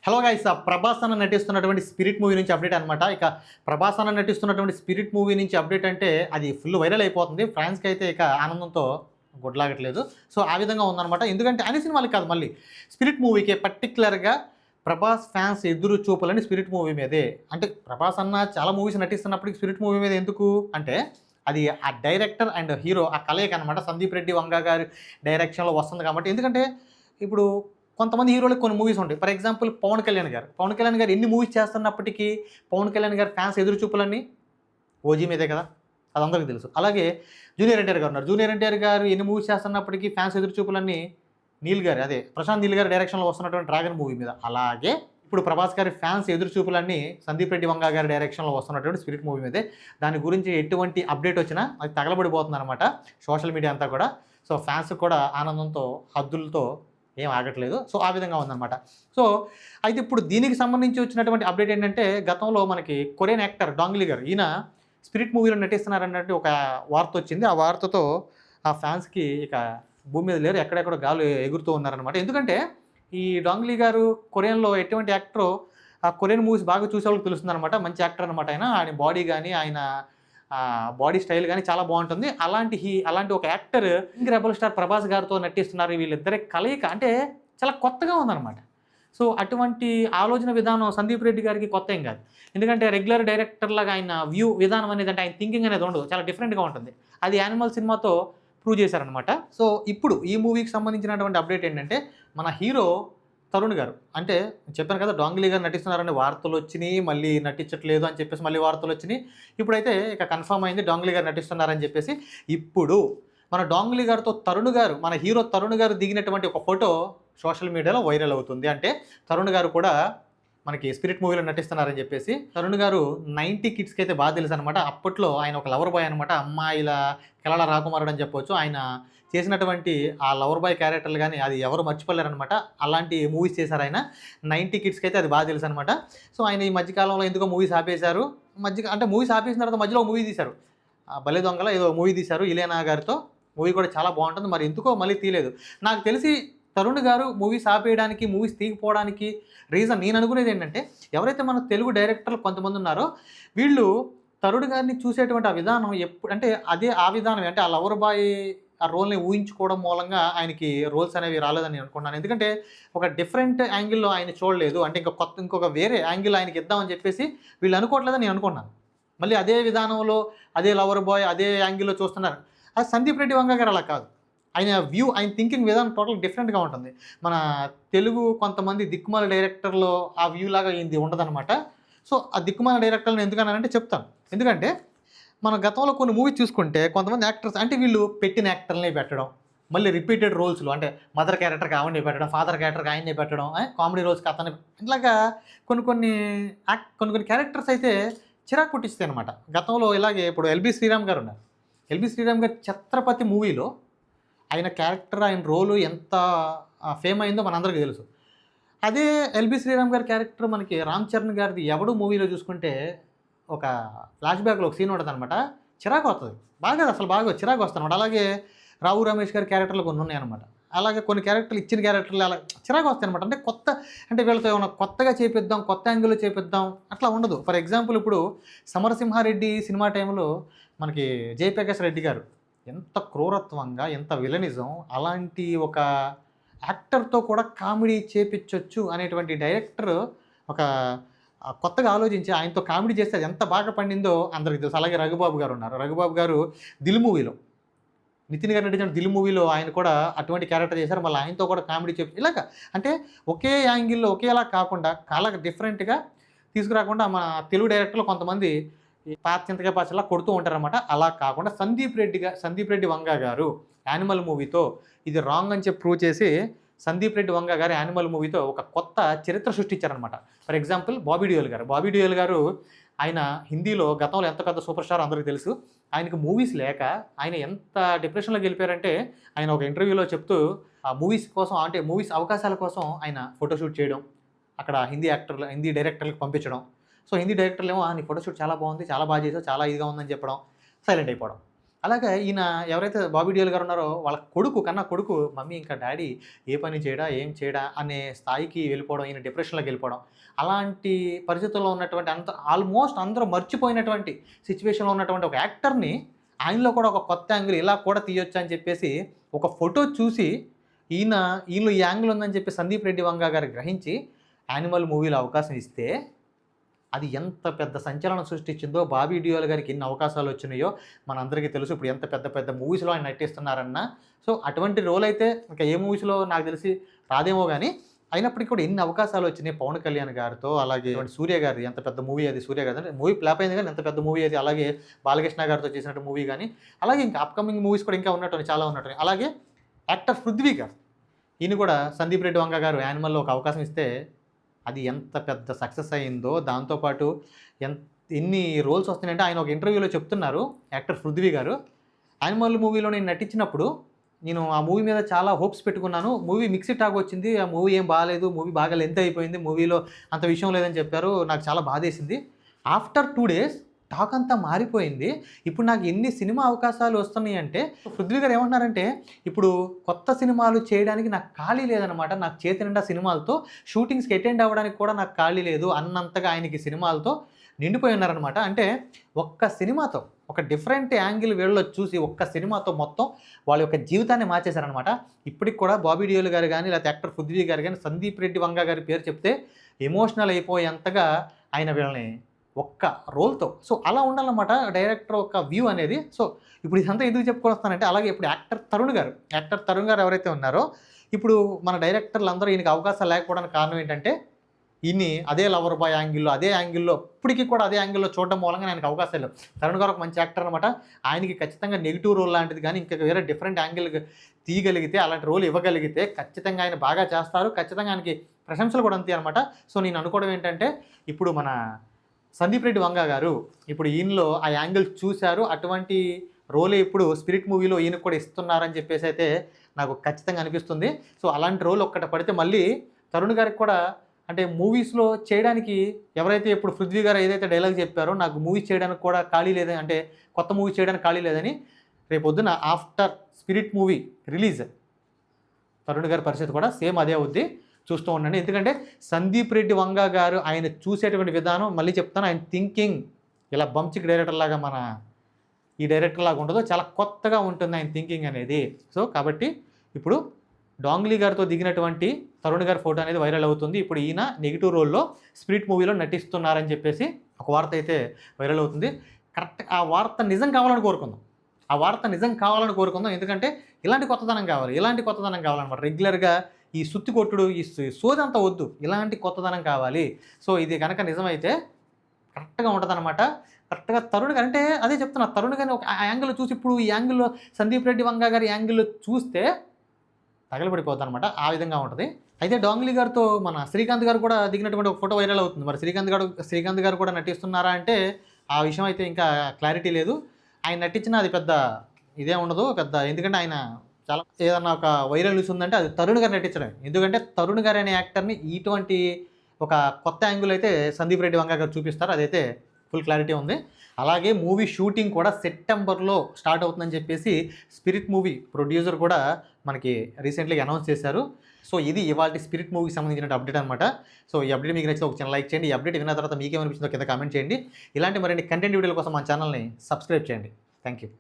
Hello guys, Prabhas అన్న నటిస్తున్నటువంటి spirit movie నుంచి update అనమాట. ఇక ప్రభాస్ అన్న నటిస్తున్నటువంటి స్పిరిట్ మూవీ నుంచి అప్డేట్ అంటే అది ఫుల్ వైరల్ అయిపోతుంది. ఫ్రాన్స్కి అయితే ఇక ఆనందంతో గుడ్లాగట్లేదు. సో ఆ విధంగా ఉందన్నమాట. ఎందుకంటే అన్ని సినిమాలకి కాదు, మళ్ళీ స్పిరిట్ మూవీకే పర్టికులర్గా ప్రభాస్ ఫ్యాన్స్ ఎదురు చూపులని స్పిరిట్ మూవీ మీదే. అంటే ప్రభాస్ అన్న చాలా మూవీస్ నటిస్తున్నప్పటికీ స్పిరిట్ మూవీ మీద ఎందుకు అంటే అది ఆ డైరెక్టర్ అండ్ హీరో ఆ కలయిక అనమాట. సందీప్ రెడ్డి వంగ గారి డైరెక్షన్లో వస్తుంది కాబట్టి. ఎందుకంటే ఇప్పుడు కొంతమంది హీరోలకు కొన్ని మూవీస్ ఉంటాయి. ఫర్ ఎగ్జాంపుల్ పవన్ కళ్యాణ్ గారు ఎన్ని మూవీస్ చేస్తున్నప్పటికీ పవన్ కళ్యాణ్ గారి ఫ్యాన్స్ ఎదురు చూపులన్నీ ఓజీ మీదే కదా, అది అందరికీ తెలుసు. అలాగే జూనియర్ ఎన్టీఆర్ గారు ఉన్నారు. జూనియర్ ఎన్టీఆర్ గారు ఎన్ని మూవీస్ చేస్తున్నప్పటికీ ఫ్యాన్స్ ఎదురు చూపులన్నీ నీల్ గారు, అదే ప్రశాంత్ నీల్ గారి డైరెక్షన్లో వస్తున్నటువంటి డ్రాగన్ మూవీ మీద. అలాగే ఇప్పుడు ప్రభాస్ గారి ఫ్యాన్స్ ఎదురు చూపులన్నీ సందీప్ రెడ్డి వంగ గారి డైరెక్షన్లో వస్తున్నటువంటి స్పిరిట్ మూవీ మీదే. దాని గురించి ఎటువంటి అప్డేట్ వచ్చినా అది తగలబడిపోతుంది అనమాట సోషల్ మీడియా అంతా కూడా. సో ఫ్యాన్స్ కూడా ఆనందంతో హద్దులతో ఏం ఆగట్లేదు. సో ఆ విధంగా ఉందన్నమాట. సో అయితే ఇప్పుడు దీనికి సంబంధించి వచ్చినటువంటి అప్డేట్ ఏంటంటే, గతంలో మనకి కొరియన్ యాక్టర్ డాంగ్లీ గారు ఈయన స్పిరిట్ మూవీలో నటిస్తున్నారన్నట్టు ఒక వార్త వచ్చింది. ఆ వార్తతో ఆ ఫ్యాన్స్కి ఇక భూమి మీద లేరు, ఎక్కడెక్కడ గాలు ఎగురుతూ ఉన్నారనమాట. ఎందుకంటే ఈ డాంగ్లీ గారు కొరియన్లో ఎటువంటి యాక్టరో ఆ కొరియన్ మూవీస్ బాగా చూసే వాళ్ళకి తెలుస్తుందన్నమాట. మంచి యాక్టర్ అనమాట. ఆయన బాడీ కానీ ఆయన బాడీ స్టైల్ కానీ చాలా బాగుంటుంది. అలాంటి ఒక యాక్టర్ రెబల్ స్టార్ ప్రభాస్ గారితో నటిస్తున్నారు. వీళ్ళిద్దరి కలయిక అంటే చాలా కొత్తగా ఉందన్నమాట. సో అటువంటి ఆలోచన విధానం సందీప్ రెడ్డి గారికి కొత్త ఏం కాదు. ఎందుకంటే రెగ్యులర్ డైరెక్టర్ లాగా ఆయన వ్యూ విధానం అనేది, అంటే ఆయన థింకింగ్ అనేది ఉండదు, చాలా డిఫరెంట్గా ఉంటుంది. అది యానిమల్ సినిమాతో ప్రూవ్ చేశారనమాట. సో ఇప్పుడు ఈ మూవీకి సంబంధించినటువంటి అప్డేట్ ఏంటంటే, మన హీరో తరుణ్ గారు, అంటే చెప్పాను కదా డాంగ్లీ గారు నటిస్తున్నారని వార్తలు వచ్చినాయి, మళ్ళీ నటించట్లేదు అని చెప్పేసి మళ్ళీ వార్తలు వచ్చినాయి. ఇప్పుడైతే ఇక కన్ఫర్మ్ అయింది డాంగ్లీ గారు నటిస్తున్నారని చెప్పేసి. ఇప్పుడు మన డాంగ్లీ గారితో తరుణ్ గారు, మన హీరో తరుణ్ గారు దిగినటువంటి ఒక ఫోటో సోషల్ మీడియాలో వైరల్ అవుతుంది. అంటే తరుణ్ గారు కూడా మనకి స్పిరిట్ మూవీలో నటిస్తున్నారని చెప్పేసి. తరుణ్ గారు 90 కిడ్స్కి అయితే బాగా తెలుసు అనమాట. అప్పట్లో ఆయన ఒక లవర్ బాయ్ అనమాట. అమ్మాయిల కెలల రాకుమారుడు అని చెప్పొచ్చు. ఆయన చేసినటువంటి ఆ లవర్ బాయ్ క్యారెక్టర్లు కానీ అది ఎవరు మర్చిపోలేరనమాట. అలాంటి మూవీస్ చేశారు ఆయన. 90 కిడ్స్కి అయితే అది బాగా తెలుసు అనమాట. సో ఆయన ఈ మధ్యకాలంలో ఎందుకో మూవీస్ ఆపేశారు. అంటే మూవీస్ ఆపేసిన తర్వాత మధ్యలో మూవీ తీశారు, భలే దొంగల ఏదో మూవీ తీశారు ఇలేనా గారితో. మూవీ కూడా చాలా బాగుంటుంది. మరి ఎందుకో మళ్ళీ తీయలేదు. నాకు తెలిసి తరుణ్ గారు మూవీస్ ఆపేయడానికి, మూవీస్ తీయకపోవడానికి రీజన్ నేను అనుకునేది ఏంటంటే, ఎవరైతే మన తెలుగు డైరెక్టర్లు కొంతమంది ఉన్నారో వీళ్ళు తరుణ్ గారిని చూసేటువంటి ఆ విధానం ఎప్పుడు అంటే అదే ఆ విధానం, అంటే ఆ లవర్ బాయ్ ఆ రోల్ని ఊహించుకోవడం మూలంగా ఆయనకి రోల్స్ అనేవి రాలేదని నేను అనుకున్నాను. ఎందుకంటే ఒక డిఫరెంట్ యాంగిల్లో ఆయన చూడలేదు. అంటే ఇంకొక వేరే యాంగిల్ ఆయనకి ఇద్దామని చెప్పేసి వీళ్ళు అనుకోవట్లేదని నేను అనుకున్నాను. మళ్ళీ అదే విధానంలో అదే లవర్ బాయ్ అదే యాంగిల్లో చూస్తున్నారు. అది సందీప్ రెడ్డి వంగ గారు అలా కాదు. ఆయన వ్యూ, ఆయన థింకింగ్ విధానం టోటల్ డిఫరెంట్గా ఉంటుంది. మన తెలుగు కొంతమంది దిక్కుమాల డైరెక్టర్లో ఆ వ్యూ లాగా ఇది ఉండదన్నమాట. సో ఆ దిక్కుమాల డైరెక్టర్లను ఎందుకన్నానంటే చెప్తాను. ఎందుకంటే మన గతంలో కొన్ని మూవీస్ చూసుకుంటే కొంతమంది యాక్టర్స్ అంటే వీళ్ళు పెట్టిన యాక్టర్ని పెట్టడం, మళ్ళీ రిపీటెడ్ రోల్స్లో అంటే మదర్ క్యారెక్టర్కి ఆవిడనే పెట్టడం, ఫాదర్ క్యారెక్టర్కి ఆయన్నే పెట్టడం, కామెడీ రోల్స్కి అతన్ని, ఇట్లాగా కొన్ని క్యారెక్టర్స్ అయితే చిరాకు పుట్టిస్తాయి అనమాట. గతంలో ఇలాగే ఇప్పుడు ఎల్బి శ్రీరామ్ గారు ఉన్నారు. ఎల్బి శ్రీరామ్ గారు ఛత్రపతి మూవీలో ఆయన క్యారెక్టర్, ఆయన రోలు ఎంత ఫేమ్ అయిందో మనందరికీ తెలుసు. అదే ఎల్బి శ్రీరామ్ గారి క్యారెక్టర్ మనకి రామ్ చరణ్ గారిది ఎవడు మూవీలో చూసుకుంటే ఒక ఫ్లాష్ బ్యాక్లో ఒక సీన్ ఉంటుంది అనమాట. చిరాకు వస్తుంది బాగా, అసలు బాగా చిరాకు వస్తుంది అనమాట. అలాగే రావు రమేష్ గారి క్యారెక్టర్లు కొన్ని ఉన్నాయన్నమాట. అలాగే కొన్ని క్యారెక్టర్లు ఇచ్చిన క్యారెక్టర్లు అలా చిరాకు వస్తాయి అనమాట. అంటే అంటే వీళ్ళతో ఏమైనా కొత్తగా చేపిద్దాం, కొత్త యాంగిల్లో చేపిద్దాం అట్లా ఉండదు. ఫర్ ఎగ్జాంపుల్ ఇప్పుడు సమరసింహారెడ్డి సినిమా టైంలో మనకి జయప్రకాష్ రెడ్డి గారు ఎంత క్రూరత్వంగా, ఎంత విలనిజం, అలాంటి ఒక యాక్టర్తో కూడా కామెడీ చేపించవచ్చు అనేటువంటి డైరెక్టర్ ఒక కొత్తగా ఆలోచించి ఆయనతో కామెడీ చేస్తే అది ఎంత బాగా పండిందో అందరికీ తెలుసు. అలాగే రఘుబాబు గారు ఉన్నారు. రఘుబాబు గారు దిల్ మూవీలో, నితిన్ గారు నటించిన దిల్ మూవీలో ఆయన కూడా అటువంటి క్యారెక్టర్ చేశారు. మళ్ళీ ఆయనతో కూడా కామెడీ ఇలాగా అంటే ఒకే యాంగిల్లో ఒకేలా కాకుండా కాలాగా డిఫరెంట్గా తీసుకురాకుండా మన తెలుగు డైరెక్టర్లు కొంతమంది చింతకాయ పచ్చలా కొడుతూ ఉంటారనమాట. అలా కాకుండా సందీప్ రెడ్డి వంగ గారు యానిమల్ మూవీతో ఇది రాంగ్ అని చెప్పి ప్రూవ్ చేసి సందీప్ రెడ్డి వంగ గారు యానిమల్ మూవీతో ఒక కొత్త చరిత్ర సృష్టించారనమాట. ఫర్ ఎగ్జాంపుల్ బాబీ డియోల్ గారు ఆయన హిందీలో గతంలో ఎంత పెద్ద సూపర్ స్టార్ అందరికీ తెలుసు. ఆయనకు మూవీస్ లేక ఆయన ఎంత డిప్రెషన్లోకి వెళ్ళిపోయారంటే, ఆయన ఒక ఇంటర్వ్యూలో చెప్తూ ఆ మూవీస్ కోసం, అంటే మూవీస్ అవకాశాల కోసం ఆయన ఫోటోషూట్ చేయడం, అక్కడ హిందీ డైరెక్టర్లకు పంపించడం. సో హిందీ డైరెక్టర్లు ఏమో నీ ఫోటోషూట్ చాలా బాగుంది, చాలా బాగా చేసావు, చాలా ఇదిగా ఉందని చెప్పడం, సైలెంట్ అయిపోవడం. అలాగే ఈయన ఎవరైతే బాబీ డియోల్ గారు ఉన్నారో వాళ్ళ కొడుకు కన్నా కొడుకు మమ్మీ ఇంకా డాడీ ఏ పని చేయడా ఏం చేయడా అనే స్థాయికి వెళ్ళిపోవడం, ఈయన డిప్రెషన్లోకి వెళ్ళిపోవడం, అలాంటి పరిస్థితుల్లో ఉన్నటువంటి ఆల్మోస్ట్ అందరూ మర్చిపోయినటువంటి సిచ్యువేషన్లో ఉన్నటువంటి ఒక యాక్టర్ని ఆయనలో కూడా ఒక కొత్త యాంగిల్ ఇలా కూడా తీయొచ్చు అని చెప్పేసి ఒక ఫోటో చూసి ఈయనలో ఈ యాంగిల్ ఉందని చెప్పి సందీప్ రెడ్డి వంగ గారు గ్రహించి యానిమల్ మూవీలో అవకాశం ఇస్తే అది ఎంత పెద్ద సంచలనం సృష్టించిందో, బాబీ డియోల్ గారికి ఎన్ని అవకాశాలు వచ్చినాయో మనందరికీ తెలుసు. ఇప్పుడు ఎంత పెద్ద పెద్ద మూవీస్లో ఆయన నటిస్తున్నారన్న. సో అటువంటి రోల్ అయితే ఇంకా ఏ మూవీస్లో నాకు తెలిసి రాదేమో కానీ, అయినప్పటికీ కూడా ఎన్ని అవకాశాలు వచ్చినాయి పవన్ కళ్యాణ్ గారితో. అలాగే సూర్య గారిది ఎంత పెద్ద మూవీ అది, సూర్య గారి మూవీ ఫ్లాప్ అయింది కానీ ఎంత పెద్ద మూవీ అది. అలాగే బాలకృష్ణ గారితో చేసినట్టు మూవీ కానీ, అలాగే ఇంకా అప్కమింగ్ మూవీస్ కూడా ఇంకా ఉన్నట్టు చాలా ఉన్నట్టు. అలాగే యాక్టర్ పృథ్వీ గారు, ఈయన కూడా సందీప్ రెడ్డి వంగ గారు యానిమల్లో ఒక అవకాశం ఇస్తే అది ఎంత పెద్ద సక్సెస్ అయిందో. దాంతోపాటు ఎన్ని రోల్స్ వస్తున్నాయంటే ఆయన ఒక ఇంటర్వ్యూలో చెప్తున్నారు యాక్టర్ పృథ్వీ గారు, యానిమల్ మూవీలో నేను నటించినప్పుడు నేను ఆ మూవీ మీద చాలా హోప్స్ పెట్టుకున్నాను. మూవీ మిక్స్డ్ టాక్ వచ్చింది, ఆ మూవీ ఏం బాగాలేదు, మూవీ బాగా లెంత్ అయిపోయింది, మూవీలో అంత విషయం లేదని చెప్పారు. నాకు చాలా బాధేసింది. ఆఫ్టర్ 2 days టాక్ అంతా మారిపోయింది. ఇప్పుడు నాకు ఎన్ని సినిమా అవకాశాలు వస్తున్నాయి అంటే, పృథ్వీ గారు ఏమంటున్నారంటే ఇప్పుడు కొత్త సినిమాలు చేయడానికి నాకు ఖాళీ లేదనమాట. నాకు చేతి నిండా సినిమాలతో షూటింగ్స్కి అటెండ్ అవ్వడానికి కూడా నాకు ఖాళీ లేదు అన్నంతగా ఆయనకి సినిమాలతో నిండిపోయి ఉన్నారనమాట. అంటే ఒక్క సినిమాతో ఒక డిఫరెంట్ యాంగిల్ వీళ్ళలో చూసి ఒక్క సినిమాతో మొత్తం వాళ్ళ యొక్క జీవితాన్ని మార్చేశారనమాట. ఇప్పటికి కూడా బాబీ డియోల్ గారు కానీ లేకపోతే యాక్టర్ పృథ్వీ గారు కానీ సందీప్ రెడ్డి వంగ గారి పేరు చెప్తే ఎమోషనల్ అయిపోయేంతగా ఆయన వీళ్ళని ఒక్క రోల్తో. సో అలా ఉండాలన్నమాట డైరెక్టర్ ఒక వ్యూ అనేది. సో ఇప్పుడు ఇదంతా ఎందుకు చెప్పుకొస్తానంటే, అలాగే ఇప్పుడు యాక్టర్ తరుణ్ గారు ఎవరైతే ఉన్నారో, ఇప్పుడు మన డైరెక్టర్లు అందరూ ఈయనకి అవకాశాలు లేకపోవడానికి కారణం ఏంటంటే, ఈయన్ని అదే లవర్ బాయ్ యాంగిల్లో ఇప్పటికీ కూడా అదే యాంగిల్లో చూడడం మూలంగా ఆయనకు అవకాశాలు లేవు. తరుణ్ గారు ఒక మంచి యాక్టర్ అనమాట. ఆయనకి ఖచ్చితంగా నెగిటివ్ రోల్ లాంటిది కానీ ఇంకా వేరే డిఫరెంట్ యాంగిల్ తీయగలిగితే, అలాంటి రోల్ ఇవ్వగలిగితే ఖచ్చితంగా ఆయన బాగా చేస్తారు. ఖచ్చితంగా ఆయనకి ప్రశంసలు కూడా అంతే అనమాట. సో నేను అనుకోవడం ఏంటంటే, ఇప్పుడు మన సందీప్ రెడ్డి వంగ గారు ఇప్పుడు ఈయనలో ఆ యాంగిల్ చూశారు. అటువంటి రోలే ఇప్పుడు స్పిరిట్ మూవీలో ఈయనకు కూడా ఇస్తున్నారని చెప్పేసి అయితే నాకు ఖచ్చితంగా అనిపిస్తుంది. సో అలాంటి రోల్ ఒక్కటి పడితే మళ్ళీ తరుణ్ గారికి కూడా అంటే మూవీస్లో చేయడానికి ఎవరైతే ఇప్పుడు పృథ్వీ గారు ఏదైతే డైలాగ్ చెప్పారో, నాకు మూవీస్ చేయడానికి కూడా ఖాళీ లేదని, అంటే కొత్త మూవీ చేయడానికి ఖాళీ లేదని, రేపొద్దున after spirit movie release Tarun గారి పరిస్థితి కూడా సేమ్ అదే అవుద్ది. చూస్తూ ఉండండి. ఎందుకంటే సందీప్ రెడ్డి వంగ గారు ఆయన చూసేటువంటి విధానం, మళ్ళీ చెప్తాను, ఆయన థింకింగ్ ఇలా బంచిక్ డైరెక్టర్ లాగా మన ఈ డైరెక్టర్ లాగా ఉండదు, చాలా కొత్తగా ఉంటుంది ఆయన థింకింగ్ అనేది. సో కాబట్టి ఇప్పుడు డాంగ్లీ గారితో దిగినటువంటి తరుణ్ గారి ఫోటో అనేది వైరల్ అవుతుంది. ఇప్పుడు ఈయన నెగిటివ్ రోల్లో స్పిరిట్ మూవీలో నటిస్తున్నారని చెప్పేసి ఒక వార్త అయితే వైరల్ అవుతుంది. కరెక్ట్ ఆ వార్త నిజం కావాలని కోరుకుందాం. ఎందుకంటే ఇలాంటి కొత్తదనం కావాలన్నమాట. రెగ్యులర్గా ఈ సుత్తి కొట్టుడు, ఈ సోదంతా వద్దు, ఇలాంటి కొత్తదనం కావాలి. సో ఇది కనుక నిజమైతే కరెక్ట్గా ఉంటుందన్నమాట. కరెక్ట్గా తరుణ్ గారు అంటే అదే చెప్తున్నా, తరుణ్ గారిని ఒక యాంగిల్లో చూసి ఇప్పుడు ఈ యాంగిల్లో సందీప్ రెడ్డి వంగ గారి యాంగిల్లో చూస్తే తగలబడిపోద్ది అనమాట. ఆ విధంగా ఉంటుంది. అయితే డాంగ్లీ గారితో మన శ్రీకాంత్ గారు కూడా దిగినటువంటి ఒక ఫోటో వైరల్ అవుతుంది. మరి శ్రీకాంత్ గారు కూడా నటిస్తున్నారా అంటే ఆ విషయం అయితే ఇంకా క్లారిటీ లేదు. ఆయన నటించినా అది పెద్ద ఇదే ఉండదు పెద్ద, ఎందుకంటే ఆయన చాలా ఏదన్నా ఒక వైరల్ న్యూస్ ఉందంటే అది తరుణ్ గారు నటించడం. ఎందుకంటే తరుణ్ గారు అనే యాక్టర్ని ఇటువంటి ఒక కొత్త యాంగిల్ అయితే సందీప్ రెడ్డి వంగ గారు చూపిస్తారు. అదైతే ఫుల్ క్లారిటీ ఉంది. అలాగే మూవీ షూటింగ్ కూడా సెప్టెంబర్లో స్టార్ట్ అవుతుందని చెప్పేసి స్పిరిట్ మూవీ ప్రొడ్యూసర్ కూడా మనకి రీసెంట్లీ అనౌన్స్ చేశారు. సో ఇది ఇవాళ స్పిరిట్ మూవీకి సంబంధించిన అప్డేట్ అనమాట. సో ఈ అప్డేట్ మీకు నచ్చితే ఒక చిన్న లైక్ చేయండి. ఈ అప్డేట్ విన్న తర్వాత మీకేమనిపించిందో కింద కామెంట్ చేయండి. ఇలాంటి మరిన్ని కంటెంట్ వీడియోల కోసం మన ఛానల్ని సబ్స్క్రైబ్ చేయండి. Thank you.